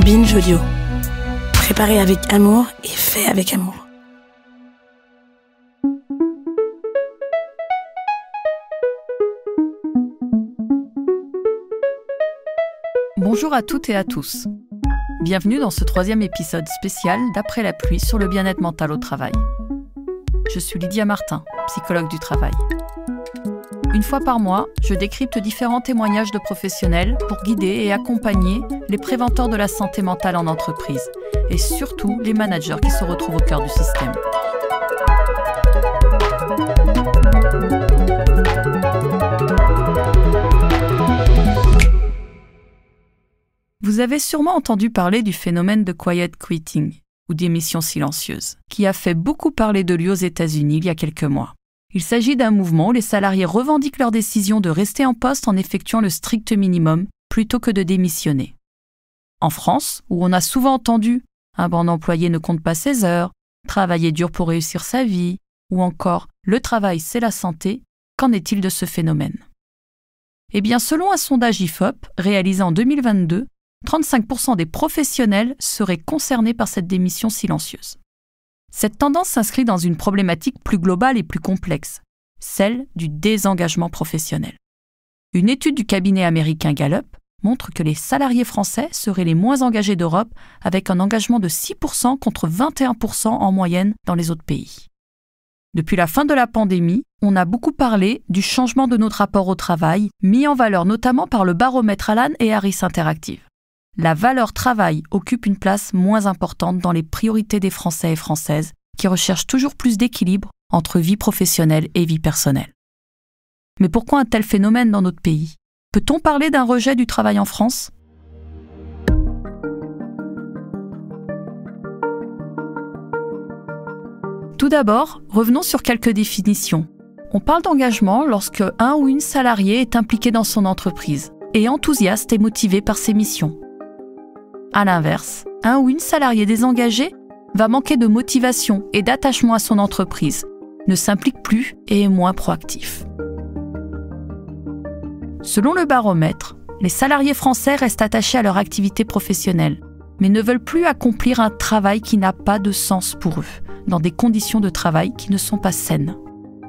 Binge Audio. Préparé avec amour et fait avec amour. Bonjour à toutes et à tous. Bienvenue dans ce 3e épisode spécial d'Après la pluie sur le bien-être mental au travail. Je suis Lydia Martin, psychologue du travail. Une fois par mois, je décrypte différents témoignages de professionnels pour guider et accompagner les préventeurs de la santé mentale en entreprise et surtout les managers qui se retrouvent au cœur du système. Vous avez sûrement entendu parler du phénomène de quiet quitting, ou démission silencieuse, qui a fait beaucoup parler de lui aux États-Unis il y a quelques mois. Il s'agit d'un mouvement où les salariés revendiquent leur décision de rester en poste en effectuant le strict minimum plutôt que de démissionner. En France, où on a souvent entendu « un bon employé ne compte pas ses heures »,« travailler dur pour réussir sa vie » ou encore « le travail c'est la santé », qu'en est-il de ce phénomène ? Eh bien, selon un sondage IFOP réalisé en 2022, 35% des professionnels seraient concernés par cette démission silencieuse. Cette tendance s'inscrit dans une problématique plus globale et plus complexe, celle du désengagement professionnel. Une étude du cabinet américain Gallup montre que les salariés français seraient les moins engagés d'Europe avec un engagement de 6% contre 21% en moyenne dans les autres pays. Depuis la fin de la pandémie, on a beaucoup parlé du changement de notre rapport au travail, mis en valeur notamment par le baromètre Alan et Harris Interactive. La valeur travail occupe une place moins importante dans les priorités des Français et Françaises qui recherchent toujours plus d'équilibre entre vie professionnelle et vie personnelle. Mais pourquoi un tel phénomène dans notre pays ? Peut-on parler d'un rejet du travail en France ? Tout d'abord, revenons sur quelques définitions. On parle d'engagement lorsque un ou une salariée est impliqué dans son entreprise et enthousiaste et motivé par ses missions. À l'inverse, un ou une salariée désengagée va manquer de motivation et d'attachement à son entreprise, ne s'implique plus et est moins proactif. Selon le baromètre, les salariés français restent attachés à leur activité professionnelle, mais ne veulent plus accomplir un travail qui n'a pas de sens pour eux, dans des conditions de travail qui ne sont pas saines.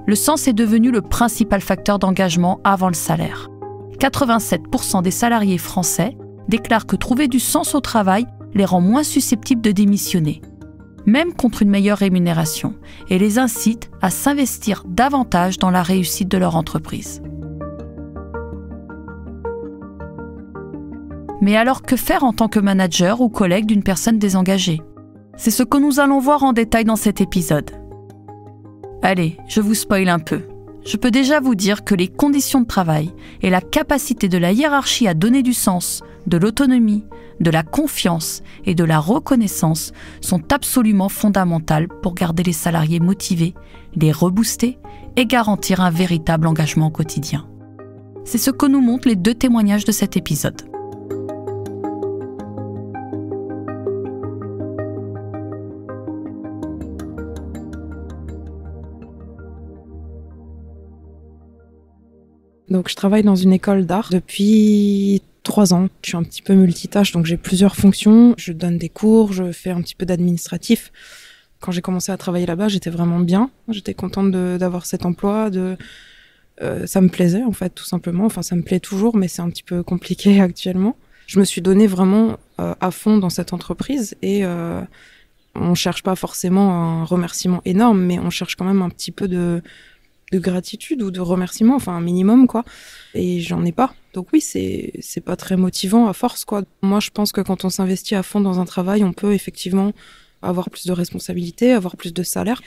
Le sens est devenu le principal facteur d'engagement avant le salaire. 87% des salariés français déclarent que trouver du sens au travail les rend moins susceptibles de démissionner, même contre une meilleure rémunération, et les incite à s'investir davantage dans la réussite de leur entreprise. Mais alors que faire en tant que manager ou collègue d'une personne désengagée ? C'est ce que nous allons voir en détail dans cet épisode. Allez, je vous spoil un peu. Je peux déjà vous dire que les conditions de travail et la capacité de la hiérarchie à donner du sens, de l'autonomie, de la confiance et de la reconnaissance sont absolument fondamentales pour garder les salariés motivés, les rebooster et garantir un véritable engagement au quotidien. C'est ce que nous montrent les 2 témoignages de cet épisode. Donc je travaille dans une école d'art depuis 3 ans. Je suis un petit peu multitâche, donc j'ai plusieurs fonctions. Je donne des cours, je fais un petit peu d'administratif. Quand j'ai commencé à travailler là-bas, j'étais vraiment bien. J'étais contente d'avoir cet emploi. Ça me plaisait en fait, tout simplement. Enfin, ça me plaît toujours, mais c'est un petit peu compliqué actuellement. Je me suis donnée vraiment à fond dans cette entreprise et on cherche pas forcément un remerciement énorme, mais on cherche quand même un petit peu de gratitude ou de remerciement, enfin un minimum quoi, et j'en ai pas. Donc oui, c'est pas très motivant à force quoi. Moi je pense que quand on s'investit à fond dans un travail, on peut effectivement avoir plus de responsabilités, avoir plus de salaire.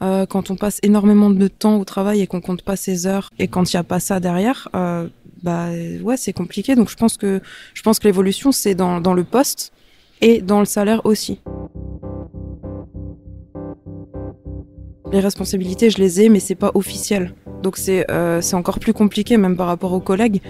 Quand on passe énormément de temps au travail et qu'on compte pas ses heures, et quand il y a pas ça derrière, ouais c'est compliqué. Donc je pense que l'évolution c'est dans le poste et dans le salaire aussi. Les responsabilités, je les ai, mais c'est pas officiel. Donc c'est encore plus compliqué, même par rapport aux collègues,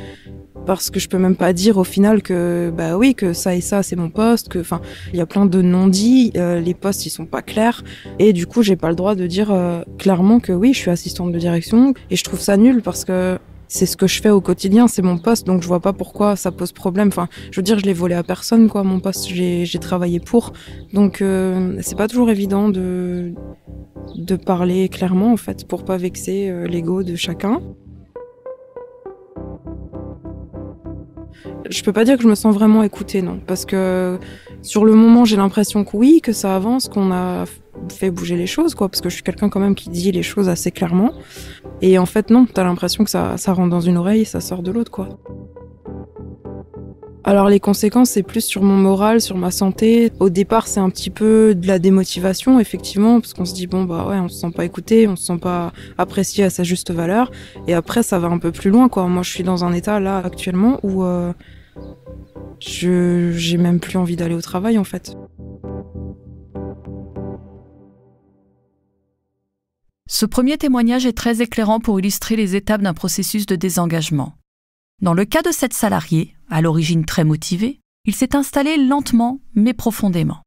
parce que je peux même pas dire au final que oui, que ça et ça c'est mon poste, que enfin il y a plein de non-dits, les postes ils sont pas clairs, et du coup j'ai pas le droit de dire clairement que oui je suis assistante de direction, et je trouve ça nul parce que c'est ce que je fais au quotidien, c'est mon poste, donc je vois pas pourquoi ça pose problème. Enfin, je veux dire, je l'ai volé à personne, quoi, mon poste, j'ai travaillé pour. Donc, c'est pas toujours évident de parler clairement, en fait, pour pas vexer l'ego de chacun. Je peux pas dire que je me sens vraiment écoutée, non, parce que sur le moment, j'ai l'impression que oui, que ça avance, qu'on a fait bouger les choses, quoi, parce que je suis quelqu'un quand même qui dit les choses assez clairement. Et en fait, non, t'as l'impression que ça rentre dans une oreille et ça sort de l'autre, quoi. Alors les conséquences, c'est plus sur mon moral, sur ma santé. Au départ, c'est un petit peu de la démotivation, effectivement, parce qu'on se dit, bon, bah ouais, on se sent pas écouté, on se sent pas apprécié à sa juste valeur. Et après, ça va un peu plus loin, quoi. Moi, je suis dans un état, là, actuellement, où j'ai même plus envie d'aller au travail, en fait. Ce premier témoignage est très éclairant pour illustrer les étapes d'un processus de désengagement. Dans le cas de cette salariée, à l'origine très motivée, il s'est installé lentement mais profondément.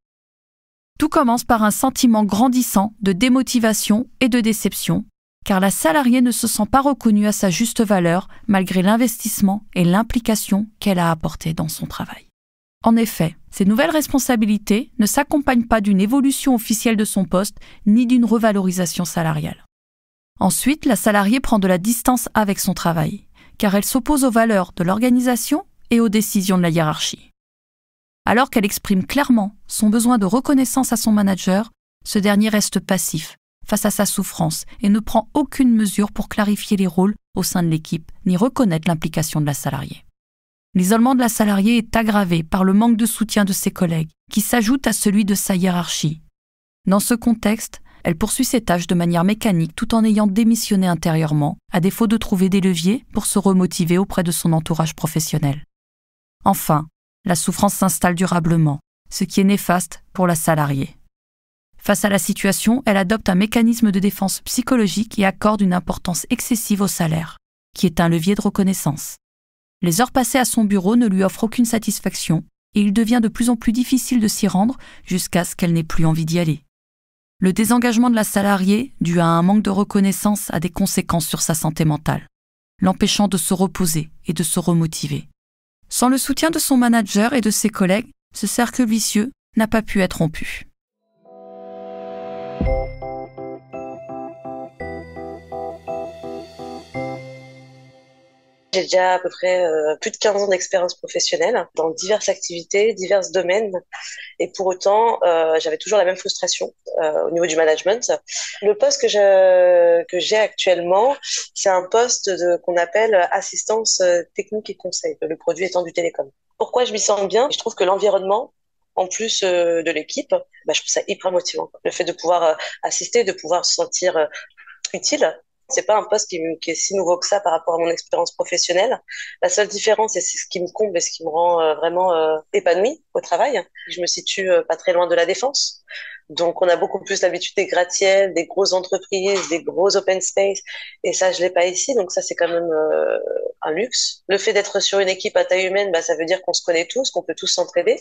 Tout commence par un sentiment grandissant de démotivation et de déception, car la salariée ne se sent pas reconnue à sa juste valeur malgré l'investissement et l'implication qu'elle a apporté dans son travail. En effet, ces nouvelles responsabilités ne s'accompagnent pas d'une évolution officielle de son poste ni d'une revalorisation salariale. Ensuite, la salariée prend de la distance avec son travail, car elle s'oppose aux valeurs de l'organisation et aux décisions de la hiérarchie. Alors qu'elle exprime clairement son besoin de reconnaissance à son manager, ce dernier reste passif face à sa souffrance et ne prend aucune mesure pour clarifier les rôles au sein de l'équipe ni reconnaître l'implication de la salariée. L'isolement de la salariée est aggravé par le manque de soutien de ses collègues, qui s'ajoute à celui de sa hiérarchie. Dans ce contexte, elle poursuit ses tâches de manière mécanique tout en ayant démissionné intérieurement, à défaut de trouver des leviers pour se remotiver auprès de son entourage professionnel. Enfin, la souffrance s'installe durablement, ce qui est néfaste pour la salariée. Face à la situation, elle adopte un mécanisme de défense psychologique et accorde une importance excessive au salaire, qui est un levier de reconnaissance. Les heures passées à son bureau ne lui offrent aucune satisfaction et il devient de plus en plus difficile de s'y rendre jusqu'à ce qu'elle n'ait plus envie d'y aller. Le désengagement de la salariée, dû à un manque de reconnaissance, a des conséquences sur sa santé mentale, l'empêchant de se reposer et de se remotiver. Sans le soutien de son manager et de ses collègues, ce cercle vicieux n'a pas pu être rompu. J'ai déjà à peu près plus de 15 ans d'expérience professionnelle dans diverses activités, divers domaines. Et pour autant, j'avais toujours la même frustration au niveau du management. Le poste que j'ai actuellement, c'est un poste qu'on appelle assistance technique et conseil, le produit étant du télécom. Pourquoi je m'y sens bien? Je trouve que l'environnement, en plus de l'équipe, je trouve ça hyper motivant. Le fait de pouvoir assister, de pouvoir se sentir utile. C'est pas un poste qui est si nouveau que ça par rapport à mon expérience professionnelle. La seule différence, et c'est ce qui me comble et ce qui me rend vraiment épanouie au travail, je me situe pas très loin de la Défense. Donc, on a beaucoup plus l'habitude des gratte-ciels, des grosses entreprises, des gros open space. Et ça, je l'ai pas ici. Donc, ça, c'est quand même un luxe. Le fait d'être sur une équipe à taille humaine, ça veut dire qu'on se connaît tous, qu'on peut tous s'entraider.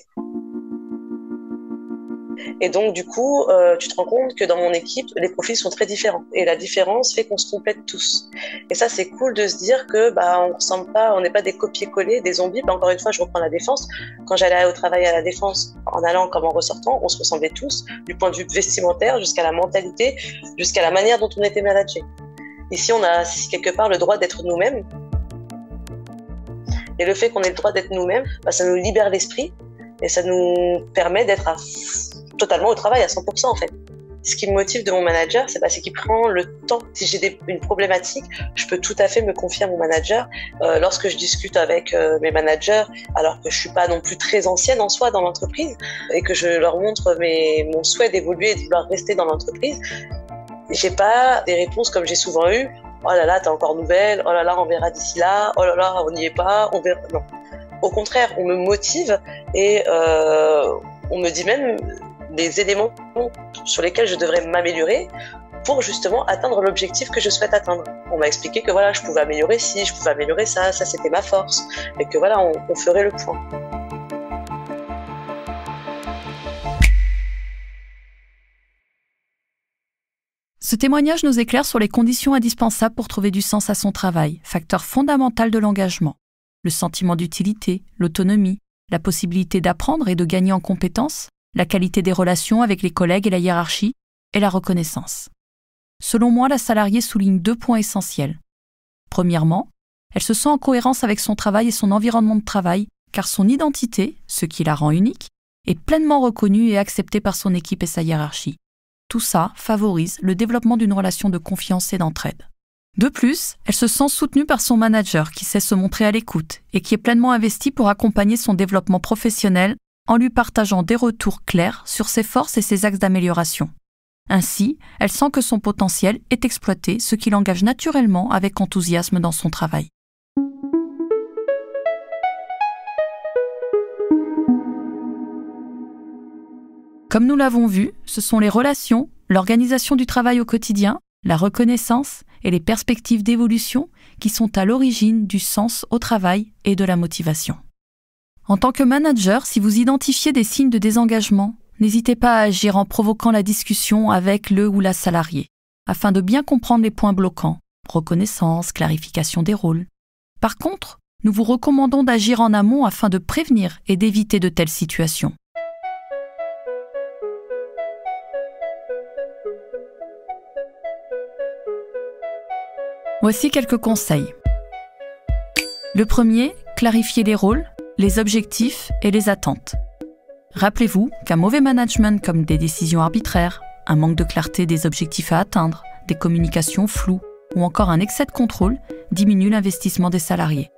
Et donc, du coup, tu te rends compte que dans mon équipe, les profils sont très différents. Et la différence fait qu'on se complète tous. Et ça, c'est cool de se dire que on ressemble pas, on n'est pas des copier-coller, des zombies. Encore une fois, je reprends la Défense. Quand j'allais au travail à la Défense, en allant comme en ressortant, on se ressemblait tous, du point de vue vestimentaire jusqu'à la mentalité, jusqu'à la manière dont on était managé. Ici, on a quelque part le droit d'être nous-mêmes. Et le fait qu'on ait le droit d'être nous-mêmes, ça nous libère l'esprit et ça nous permet d'être totalement au travail à 100% en fait. Ce qui me motive de mon manager, c'est qu'il prend le temps. Si j'ai une problématique, je peux tout à fait me confier à mon manager. Lorsque je discute avec mes managers, alors que je suis pas non plus très ancienne en soi dans l'entreprise, et que je leur montre mon souhait d'évoluer et de vouloir rester dans l'entreprise, j'ai pas des réponses comme j'ai souvent eu. Oh là là, t'es encore nouvelle. Oh là là, on verra d'ici là. Oh là là, on n'y est pas. On verra. Non. Au contraire, on me motive et on me dit même des éléments sur lesquels je devrais m'améliorer pour justement atteindre l'objectif que je souhaite atteindre. On m'a expliqué que voilà, je pouvais améliorer ci, je pouvais améliorer ça c'était ma force, et que voilà, on ferait le point. Ce témoignage nous éclaire sur les conditions indispensables pour trouver du sens à son travail, facteur fondamental de l'engagement. Le sentiment d'utilité, l'autonomie, la possibilité d'apprendre et de gagner en compétences, la qualité des relations avec les collègues et la hiérarchie, et la reconnaissance. Selon moi, la salariée souligne 2 points essentiels. Premièrement, elle se sent en cohérence avec son travail et son environnement de travail, car son identité, ce qui la rend unique, est pleinement reconnue et acceptée par son équipe et sa hiérarchie. Tout ça favorise le développement d'une relation de confiance et d'entraide. De plus, elle se sent soutenue par son manager qui sait se montrer à l'écoute et qui est pleinement investi pour accompagner son développement professionnel en lui partageant des retours clairs sur ses forces et ses axes d'amélioration. Ainsi, elle sent que son potentiel est exploité, ce qui l'engage naturellement avec enthousiasme dans son travail. Comme nous l'avons vu, ce sont les relations, l'organisation du travail au quotidien, la reconnaissance et les perspectives d'évolution qui sont à l'origine du sens au travail et de la motivation. En tant que manager, si vous identifiez des signes de désengagement, n'hésitez pas à agir en provoquant la discussion avec le ou la salariée, afin de bien comprendre les points bloquants, reconnaissance, clarification des rôles. Par contre, nous vous recommandons d'agir en amont afin de prévenir et d'éviter de telles situations. Voici quelques conseils. Le premier, clarifier les rôles, les objectifs et les attentes. Rappelez-vous qu'un mauvais management comme des décisions arbitraires, un manque de clarté des objectifs à atteindre, des communications floues ou encore un excès de contrôle diminue l'investissement des salariés.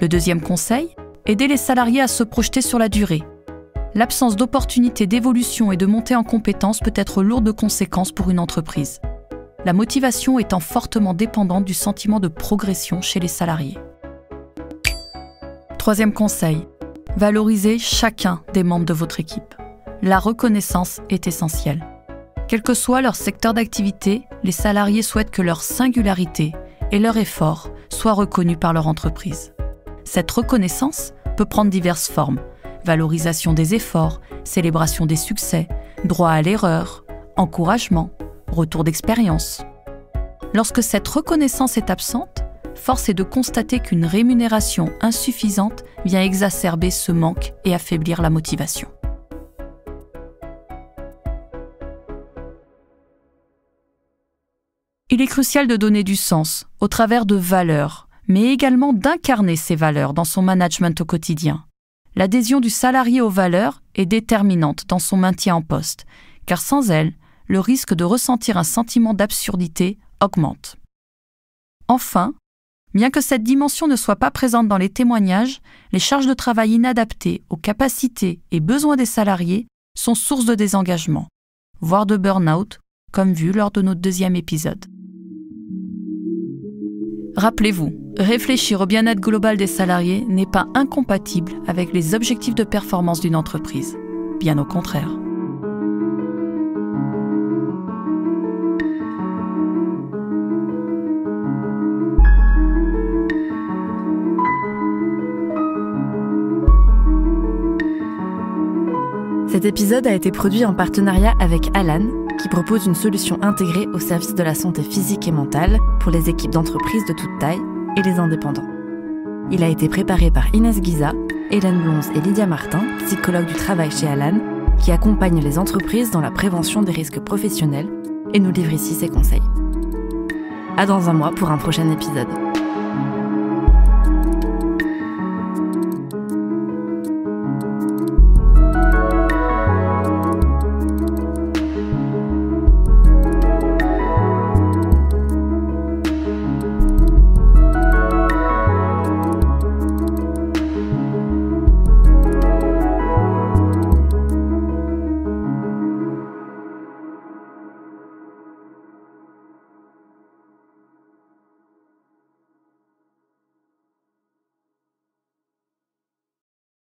Le deuxième conseil, aider les salariés à se projeter sur la durée. L'absence d'opportunités d'évolution et de montée en compétences peut être lourde de conséquences pour une entreprise. La motivation étant fortement dépendante du sentiment de progression chez les salariés. Troisième conseil, valorisez chacun des membres de votre équipe. La reconnaissance est essentielle. Quel que soit leur secteur d'activité, les salariés souhaitent que leur singularité et leur effort soient reconnus par leur entreprise. Cette reconnaissance peut prendre diverses formes. Valorisation des efforts, célébration des succès, droit à l'erreur, encouragement, retour d'expérience. Lorsque cette reconnaissance est absente, force est de constater qu'une rémunération insuffisante vient exacerber ce manque et affaiblir la motivation. Il est crucial de donner du sens au travers de valeurs, mais également d'incarner ces valeurs dans son management au quotidien. L'adhésion du salarié aux valeurs est déterminante dans son maintien en poste, car sans elle, le risque de ressentir un sentiment d'absurdité augmente. Enfin, bien que cette dimension ne soit pas présente dans les témoignages, les charges de travail inadaptées aux capacités et besoins des salariés sont source de désengagement, voire de burn-out, comme vu lors de notre 2e épisode. Rappelez-vous, réfléchir au bien-être global des salariés n'est pas incompatible avec les objectifs de performance d'une entreprise. Bien au contraire. Cet épisode a été produit en partenariat avec Alan, qui propose une solution intégrée au service de la santé physique et mentale pour les équipes d'entreprises de toute taille et les indépendants. Il a été préparé par Inès Guiza, Hélène Blonze et Lydia Martin, psychologues du travail chez Alan, qui accompagnent les entreprises dans la prévention des risques professionnels et nous livre ici ses conseils. À dans un mois pour un prochain épisode.